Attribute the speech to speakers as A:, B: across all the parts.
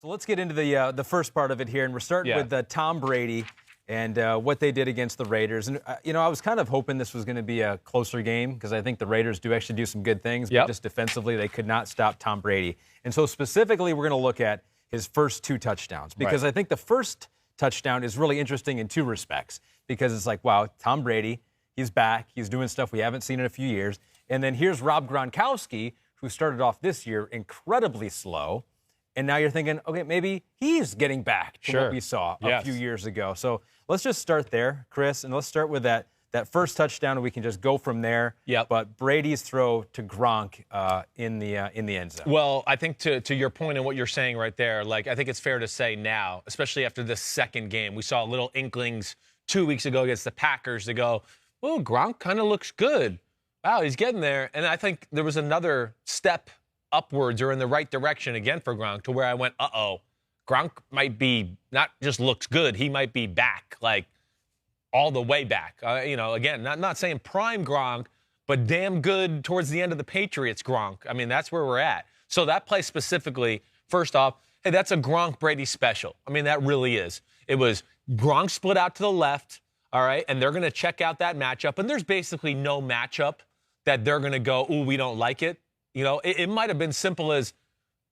A: So let's get into the first part of it here, and we're starting with Tom Brady and what they did against the Raiders. And, I was kind of hoping this was going to be a closer game because I think the Raiders do actually do some good things, but just defensively they could not stop Tom Brady. And so specifically we're going to look at his first 2 touchdowns because I think the first touchdown is really interesting in 2 respects because it's like, wow, Tom Brady, he's back. He's doing stuff we haven't seen in a few years. And then here's Rob Gronkowski, who started off this year incredibly slow. And now you're thinking, okay, maybe he's getting back to what we saw a few years ago. So let's just start there, Chris, and let's start with that first touchdown, and we can just go from there. But Brady's throw to Gronk in the end zone.
B: Well, I think to your point and what you're saying right there, like I think it's fair to say now, especially after this second game, we saw little inklings 2 weeks ago against the Packers to go, well, Gronk kind of looks good. Wow, he's getting there. And I think there was another step upwards or in the right direction again for Gronk to where I went, Gronk might be not just looks good, he might be back, like all the way back. Again, not saying prime Gronk, but damn good towards the end of the Patriots Gronk. I mean, that's where we're at. So that play specifically, first off, hey, that's a Gronk Brady special. I mean, that really is. It was Gronk split out to the left, all right, and they're going to check out that matchup, and there's basically no matchup that they're going to go, ooh, we don't like it. It might have been simple as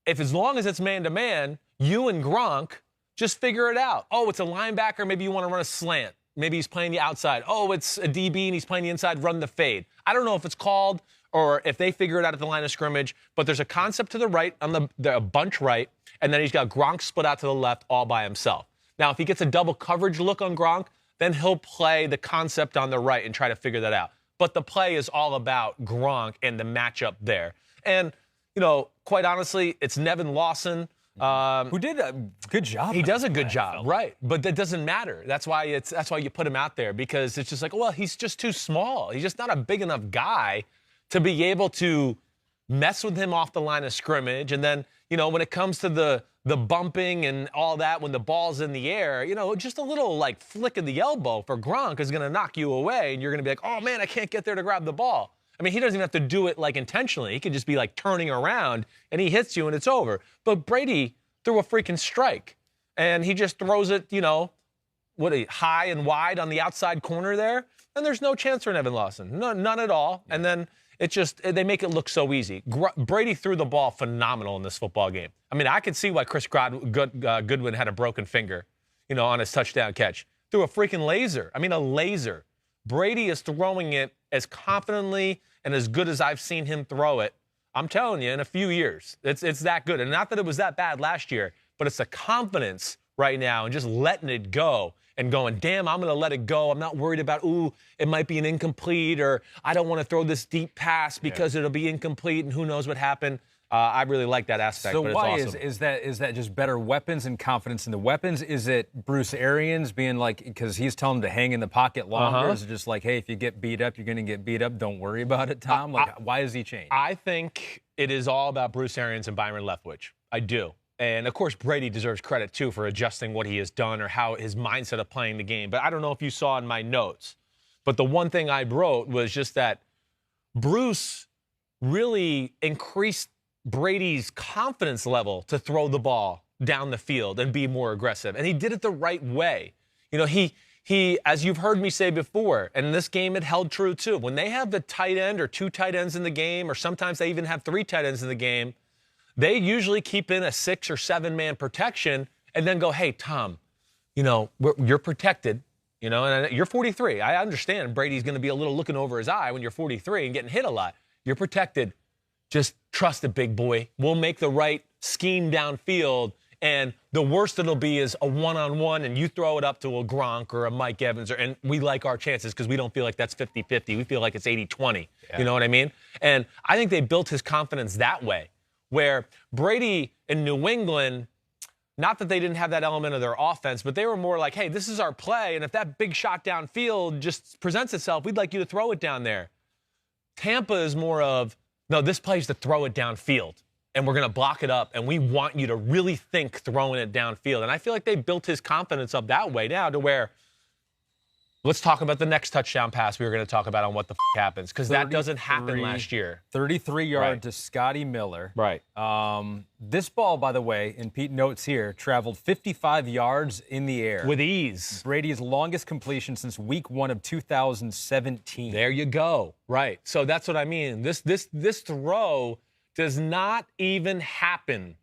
B: as long as it's man-to-man, you and Gronk just figure it out. Oh, it's a linebacker. Maybe you want to run a slant. Maybe he's playing the outside. Oh, it's a DB and he's playing the inside. Run the fade. I don't know if it's called or if they figure it out at the line of scrimmage, but there's a concept to the right on the bunch right, and then he's got Gronk split out to the left all by himself. Now, if he gets a double coverage look on Gronk, then he'll play the concept on the right and try to figure that out. But the play is all about Gronk and the matchup there. And, quite honestly, it's Nevin Lawson.
A: Who did a good job.
B: He does a good job, right. But that doesn't matter. That's why you put him out there, because it's just like, well, he's just too small. He's just not a big enough guy to be able to mess with him off the line of scrimmage. And then, when it comes to the bumping and all that, when the ball's in the air, just a little like flick of the elbow for Gronk is going to knock you away. And you're going to be like, oh man, I can't get there to grab the ball. I mean, he doesn't even have to do it like intentionally. He could just be like turning around and he hits you and it's over. But Brady threw a freaking strike and he just throws it, high and wide on the outside corner there. And there's no chance for Nevin Lawson. None at all. And then they make it look so easy. Brady threw the ball phenomenal in this football game. I mean, I could see why Chris Goodwin had a broken finger, on his touchdown catch. Threw a freaking laser. I mean, a laser. Brady is throwing it as confidently and as good as I've seen him throw it. I'm telling you, in a few years, it's that good. And not that it was that bad last year, but it's the confidence right now and just letting it go and going, damn, I'm going to let it go. I'm not worried about, it might be an incomplete, or I don't want to throw this deep pass because it'll be incomplete and who knows what happened. I really like that aspect.
A: So
B: but
A: why
B: it's awesome.
A: is that just better weapons and confidence in the weapons? Is it Bruce Arians being like, because he's telling him to hang in the pocket longer? Is it just like, hey, if you get beat up, you're going to get beat up. Don't worry about it, Tom? Why has he changed?
B: I think it is all about Bruce Arians and Byron Leftwich. I do. And, of course, Brady deserves credit, too, for adjusting what he has done or how his mindset of playing the game. But I don't know if you saw in my notes. But the one thing I wrote was just that Bruce really increased Brady's confidence level to throw the ball down the field and be more aggressive. And he did it the right way. He, as you've heard me say before, and in this game it held true too, when they have the tight end or 2 tight ends in the game, or sometimes they even have 3 tight ends in the game, they usually keep in a 6 or 7 man protection and then go, hey, Tom, you're protected, and you're 43. I understand Brady's going to be a little looking over his eye when you're 43 and getting hit a lot. You're protected. Just trust it, big boy. We'll make the right scheme downfield, and the worst it'll be is a one-on-one, and you throw it up to a Gronk or a Mike Evans, and we like our chances because we don't feel like that's 50-50. We feel like it's 80-20. You know what I mean? And I think they built his confidence that way, where Brady in New England, not that they didn't have that element of their offense, but they were more like, hey, this is our play, and if that big shot downfield just presents itself, we'd like you to throw it down there. Tampa is more of, no, this play is to throw it downfield, and we're going to block it up, and we want you to really think throwing it downfield. And I feel like they built his confidence up that way now to where Let's talk about the next touchdown pass we were going to talk about on what the happens, because that doesn't happen last year.
A: 33-yard to Scotty Miller.
B: Right.
A: This ball, by the way, and Pete notes here, traveled 55 yards in the air.
B: With ease.
A: Brady's longest completion since week 1 of 2017.
B: There you go. Right. So that's what I mean. This throw does not even happen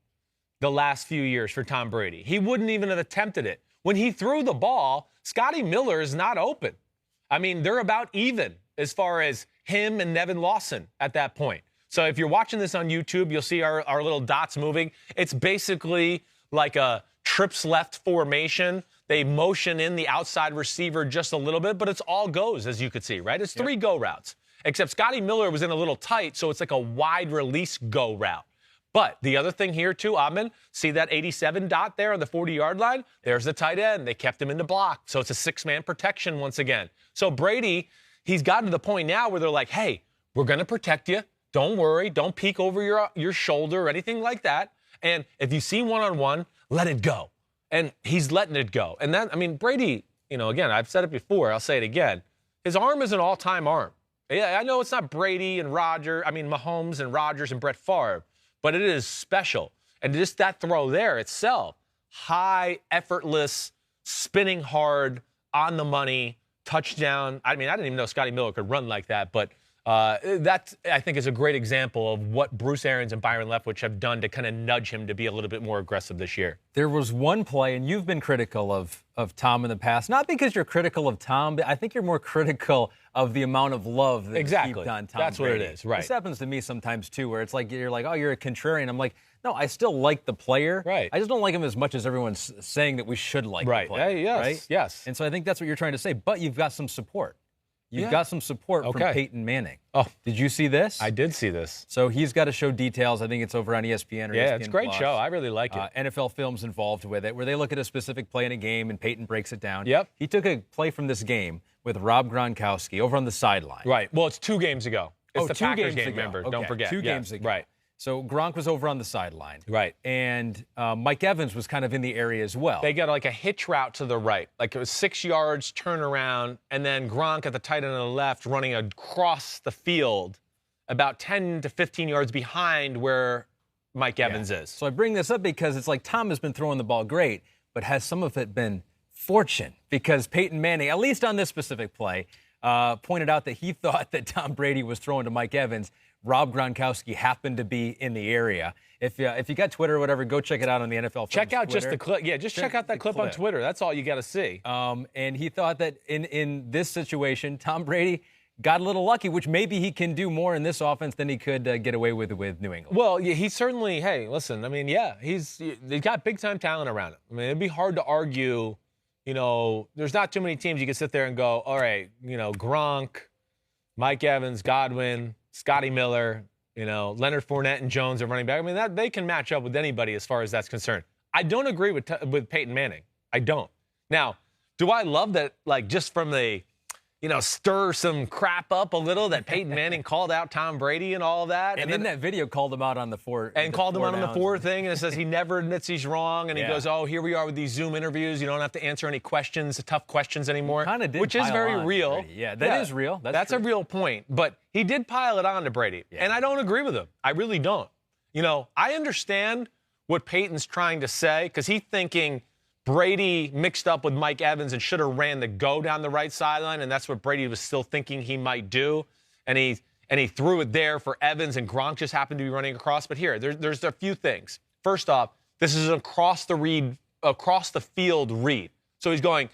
B: the last few years for Tom Brady. He wouldn't even have attempted it. When he threw the ball, Scotty Miller is not open. I mean, they're about even as far as him and Nevin Lawson at that point. So if you're watching this on YouTube, you'll see our little dots moving. It's basically like a trips left formation. They motion in the outside receiver just a little bit, but it's all goes, as you could see, right? It's 3 go routes, except Scotty Miller was in a little tight, so it's like a wide release go route. But the other thing here, too, Amon, see that 87 dot there on the 40-yard line? There's the tight end. They kept him in the block. So it's a 6-man protection once again. So Brady, he's gotten to the point now where they're like, hey, we're going to protect you. Don't worry. Don't peek over your shoulder or anything like that. And if you see one-on-one, let it go. And he's letting it go. And that, I mean, Brady, again, I've said it before. I'll say it again. His arm is an all-time arm. Yeah, I know it's not Brady and Mahomes and Rodgers and Brett Favre, but it is special. And just that throw there itself, high, effortless, spinning hard, on the money, touchdown. I mean, I didn't even know Scotty Miller could run like that, but that, I think, is a great example of what Bruce Arians and Byron Leftwich have done to kind of nudge him to be a little bit more aggressive this year.
A: There was one play, and you've been critical of Tom in the past, not because you're critical of Tom, but I think you're more critical of the amount of love that heaped on Tom
B: That's
A: Brady.
B: What it is, right.
A: This happens to me sometimes, too, where it's like you're like, oh, you're a contrarian. I'm like, no, I still like the player.
B: Right.
A: I just don't like him as much as everyone's saying that we should like the player.
B: Yes,
A: right?
B: Yes.
A: And so I think that's what you're trying to say, but you've got some support. You've got some support from Peyton Manning.
B: Oh,
A: did you see this?
B: I did see this.
A: So he's got to show details. I think it's over on ESPN or ESPN+.
B: Yeah, it's a great show. I really like it.
A: NFL Films involved with it, where they look at a specific play in a game and Peyton breaks it down.
B: Yep.
A: He took a play from this game with Rob Gronkowski over on the sideline.
B: Right. Well, it's 2 games ago. It's the
A: 2
B: Packers
A: games
B: game,
A: ago.
B: remember.
A: Okay.
B: Don't forget.
A: 2 games ago.
B: Right.
A: So Gronk was over on the sideline.
B: Right.
A: And Mike Evans was kind of in the area as well.
B: They got like a hitch route to the right. Like it was 6 yards, turn around, and then Gronk at the tight end on the left running across the field about 10 to 15 yards behind where Mike Evans is.
A: So I bring this up because it's like Tom has been throwing the ball great, but has some of it been fortune? Because Peyton Manning, at least on this specific play, pointed out that he thought that Tom Brady was throwing to Mike Evans. Rob Gronkowski happened to be in the area. If you got Twitter or whatever, go check it out on the NFL.
B: Check out
A: Twitter.
B: Just the clip. Yeah, just check out that clip on Twitter. That's all you got to see.
A: And he thought that in this situation, Tom Brady got a little lucky, which maybe he can do more in this offense than he could get away with New England.
B: Well, yeah, he certainly, hey, listen, I mean, yeah, he's got big-time talent around him. I mean, it'd be hard to argue, there's not too many teams you can sit there and go, all right, Gronk, Mike Evans, Godwin, Scotty Miller, Leonard Fournette and Jones are running back. I mean, they can match up with anybody as far as that's concerned. I don't agree with Peyton Manning. I don't. Now, do I love that, like, just from the, stir some crap up a little that Peyton Manning called out Tom Brady and all of that?
A: And then, in that video, called him out on the 4.
B: And called him out on the 4 thing, and it says he never admits he's wrong. And he goes, oh, here we are with these Zoom interviews. You don't have to answer any questions, tough questions anymore.
A: Kind of did.
B: Which is very real.
A: Yeah, that is real.
B: That's a real point. But he did pile it on to Brady. Yeah. And I don't agree with him. I really don't. I understand what Peyton's trying to say, because he's thinking Brady mixed up with Mike Evans and should have ran the go down the right sideline, and that's what Brady was still thinking he might do. And he threw it there for Evans, and Gronk just happened to be running across. But here, there's a few things. First off, this is an across the field read. So he's going,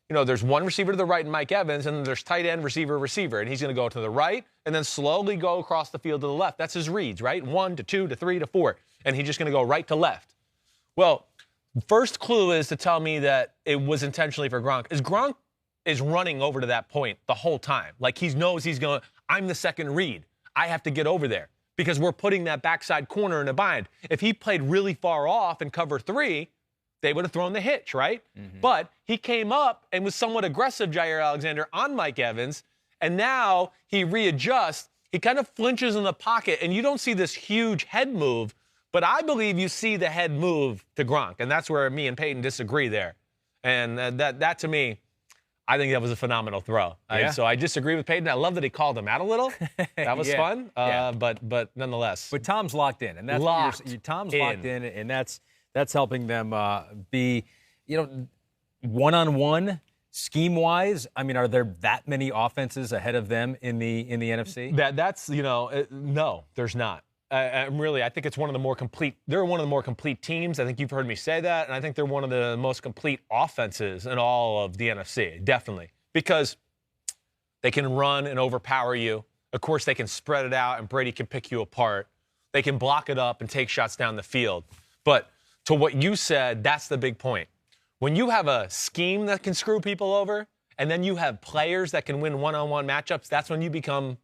B: there's one receiver to the right in Mike Evans, and then there's tight end, receiver, and he's going to go to the right and then slowly go across the field to the left. That's his reads, right? 1 to 2 to 3 to 4, and he's just going to go right to left. Well, first clue is to tell me that it was intentionally for Gronk. Gronk is running over to that point the whole time. Like he knows he's going, I'm the second read. I have to get over there because we're putting that backside corner in a bind. If he played really far off in cover 3, they would have thrown the hitch, right? Mm-hmm. But he came up and was somewhat aggressive, Jair Alexander, on Mike Evans, and now he readjusts. He kind of flinches in the pocket, and you don't see this huge head move, but I believe you see the head move to Gronk, and that's where me and Peyton disagree there. And that to me, I think that was a phenomenal throw.
A: Yeah.
B: So I disagree with Peyton. I love that he called him out a little. That was fun.
A: Yeah.
B: But nonetheless.
A: But Tom's locked in, and that's Tom's locked in, and that's helping them be, one-on-one. Scheme-wise, I mean, are there that many offenses ahead of them in the NFC?
B: No, there's not. I think it's one of the more complete. They're one of the more complete teams. I think you've heard me say that, and I think they're one of the most complete offenses in all of the NFC, definitely, because they can run and overpower you. Of course, they can spread it out, and Brady can pick you apart. They can block it up and take shots down the field. But to what you said, that's the big point. When you have a scheme that can screw people over, and then you have players that can win one-on-one matchups, that's when you become,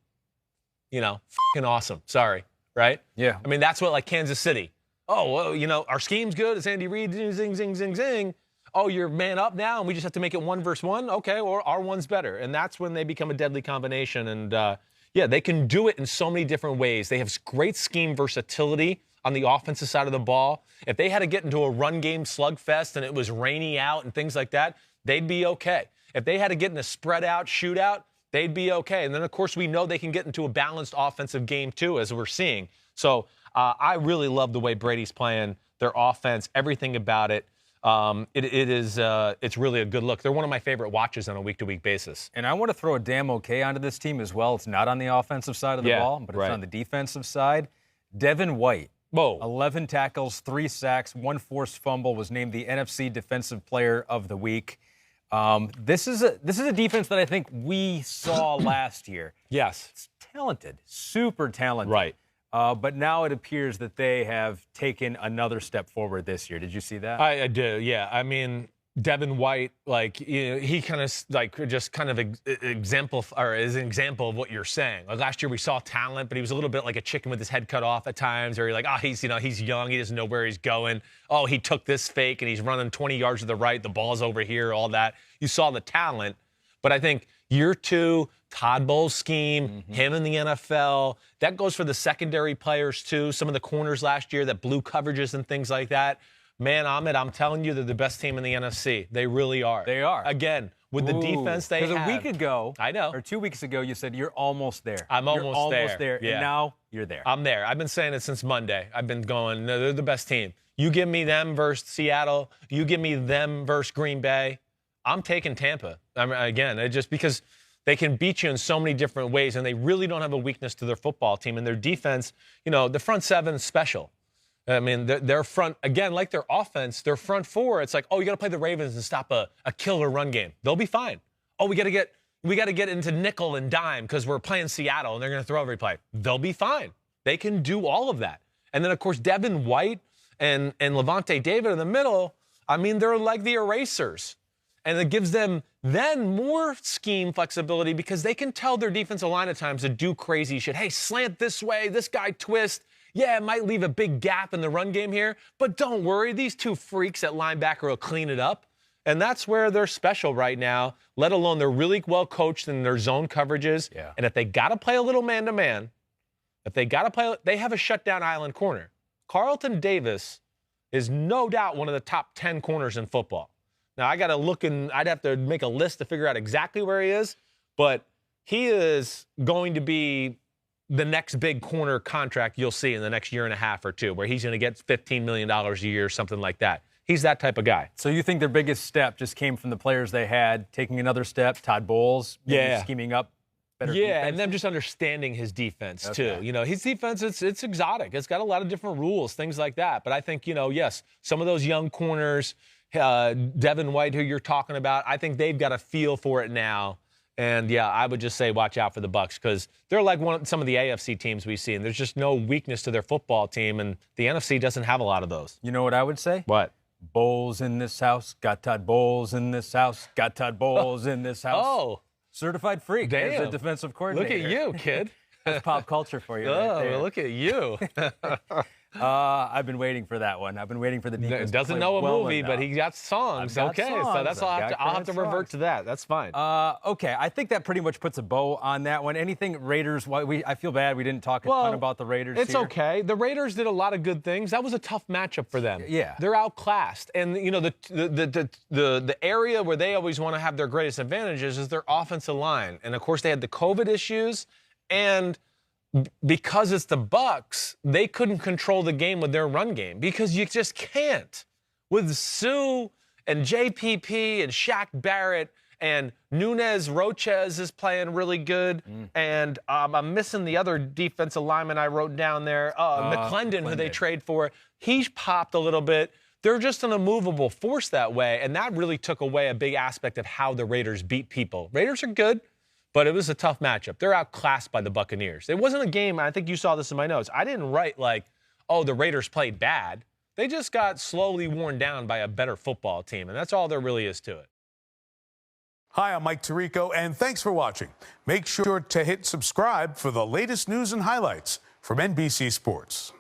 B: fucking awesome. Sorry, right?
A: Yeah.
B: I mean, that's what, like Kansas City. Oh, well, our scheme's good. It's Andy Reid. Zing, zing, zing, zing. Oh, you're man up now, and we just have to make it 1 versus 1? Okay, or our one's better. And that's when they become a deadly combination. And, they can do it in so many different ways. They have great scheme versatility on the offensive side of the ball. If they had to get into a run game slugfest and it was rainy out and things like that, they'd be okay. If they had to get in a spread out shootout, they'd be okay. And then, of course, we know they can get into a balanced offensive game, too, as we're seeing. So I really love the way Brady's playing, their offense, everything about it. It's really a good look. They're one of my favorite watches on a week-to-week basis.
A: And I want to throw a damn okay onto this team as well. It's not on the offensive side of the ball, but it's on the defensive side. Devin White.
B: Whoa.
A: 11 tackles, 3 sacks, 1 forced fumble, was named the NFC Defensive Player of the Week. This is a defense that I think we saw last year.
B: Yes.
A: It's talented, super talented.
B: Right.
A: But now it appears that they have taken another step forward this year. Did you see that?
B: I do, yeah. I mean, Devin White, he kind of is an example of what you're saying. Like last year we saw talent, but he was a little bit like a chicken with his head cut off at times, or you're like, he's young, he doesn't know where he's going. Oh, he took this fake and he's running 20 yards to the right, the ball's over here, all that. You saw the talent, but I think year 2, Todd Bowles' scheme, him in the NFL, that goes for the secondary players too. Some of the corners last year that blew coverages and things like that. Man, Ahmed, I'm telling you, they're the best team in the NFC. They really are.
A: They are.
B: Again, with the defense they have.
A: Because a week ago,
B: I know,
A: or 2 weeks ago, you said you're almost there.
B: I'm almost there.
A: Yeah. And now you're there.
B: I'm there. I've been saying it since Monday. I've been going, no, they're the best team. You give me them versus Seattle. You give me them versus Green Bay. I'm taking Tampa. Again, just because they can beat you in so many different ways, and they really don't have a weakness to their football team. And their defense, the front seven is special. I mean, their front, again, like their offense, their front four, it's like, you got to play the Ravens and stop a killer run game. They'll be fine. We got to get into nickel and dime because we're playing Seattle and they're going to throw every play. They'll be fine. They can do all of that. And then, of course, Devin White and Levante David in the middle, I mean, they're like the erasers. And it gives them then more scheme flexibility because they can tell their defensive line at times to do crazy shit. Hey, slant this way, this guy twist. Yeah, it might leave a big gap in the run game here, but don't worry. These 2 freaks at linebacker will clean it up. And that's where they're special right now, let alone they're really well coached in their zone coverages.
A: Yeah.
B: And if they got to play a little man-to-man, they have a shutdown island corner. Carlton Davis is no doubt one of the top 10 corners in football. Now, I got to look, and I'd have to make a list to figure out exactly where he is, but he is going to be the next big corner contract you'll see in the next year and a half or 2, where he's going to get $15 million a year, something like that. He's that type of guy.
A: So you think their biggest step just came from the players they had, taking another step, Todd Bowles, scheming up better defense?
B: And them just understanding his defense, too. His defense, it's exotic. It's got a lot of different rules, things like that. But I think, yes, some of those young corners, Devin White, who you're talking about, I think they've got a feel for it now. And, I would just say watch out for the Bucs because they're like some of the AFC teams we see, and there's just no weakness to their football team, and the NFC doesn't have a lot of those.
A: You know what I would say?
B: What?
A: Bowles in this house, got Todd Bowles in this house, got Todd Bowles in this house.
B: Oh.
A: Certified freak as a defensive coordinator.
B: Look at you, kid.
A: That's pop culture for you.
B: Well, look at you.
A: I've been waiting for that one. I've been waiting for the defense.
B: Doesn't know a movie, but he got songs.
A: Got
B: okay,
A: songs.
B: So that's I'll have to revert to that. That's fine.
A: Okay, I think that pretty much puts a bow on that one. Anything Raiders? I feel bad we didn't talk a ton about the Raiders.
B: It's
A: here.
B: okay. The Raiders did a lot of good things. That was a tough matchup for them.
A: Yeah,
B: they're outclassed, and you know the area where they always want to have their greatest advantages is their offensive line, and of course they had the COVID issues, and because it's the Bucs, they couldn't control the game with their run game because you just can't. With Sue and JPP and Shaq Barrett and Nunez Roches is playing really good. And I'm missing the other defensive lineman I wrote down there, McClendon, who they trade for. He's popped a little bit. They're just an immovable force that way, and that really took away a big aspect of how the Raiders beat people. Raiders are good, but it was a tough matchup. They're outclassed by the Buccaneers. It wasn't a game, I think you saw this in my notes. I didn't write like, oh, the Raiders played bad. They just got slowly worn down by a better football team, and that's all there really is to it.
C: Hi, I'm Mike Tirico, and thanks for watching. Make sure to hit subscribe for the latest news and highlights from NBC Sports.